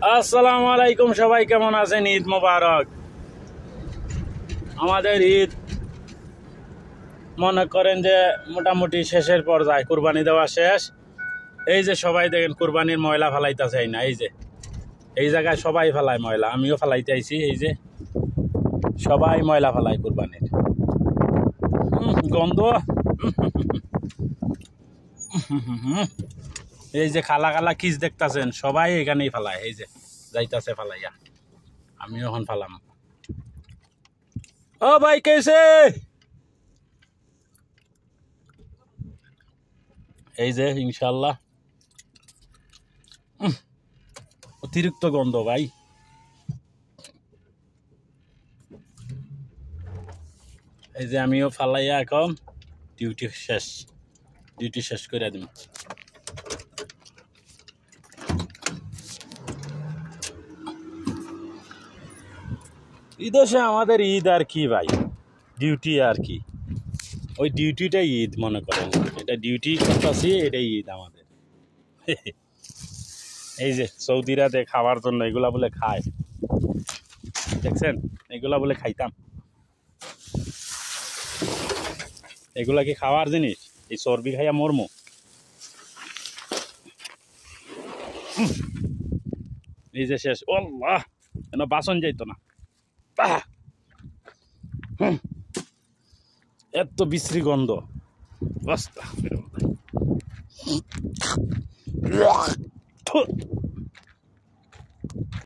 আসসালামু আলাইকুম, সবাই কেমন আছেন? ঈদ মোবারক। আমাদের ঈদ মনে করেন যে মোটামুটি শেষের পর্যায়ে, কুরবানি দেওয়া শেষ। এই যে সবাই দেখেন কুরবানির ময়লা ফেলাইতেছে না, এই যে এই জায়গায় সবাই ফেলায় ময়লা, আমিও ফেলাইতে আইছি। এই যে সবাই ময়লা ফেলায় কুরবানির। গন্ধ। এই যে খালা খালা কিস দেখতেছেন, সবাই এখানেই ফেলায়। এই যে যাইতাছে ফেলাইয়া, আমিও এখন ফেলাম। ও ভাই কেসে? এই যে ইনশাল্লাহ অতিরিক্ত গন্ধ ভাই। এই যে আমিও ফালাইয়া এখন ডিউটি শেষ করে দিন। ঈদে আমাদের ঈদ আর কি ভাই, ডিউটি আর কি, ওই ডিউটিটাই ঈদ মনে করেন। এটা ডিউটি করতেছি, এটাই ঈদ আমাদের। এই যে সৌদিরা খাওয়ার জন্য এগুলা বলে খায়, দেখছেন? এগুলা বলে খাইতাম। এগুলা কি খাওয়ার জিনিস? এই চর্বি খাইয়া মরমো। এই যে শেষ। আল্লাহ, কেন বাসন যাইতো না, এত বিশ্রী গন্ধ।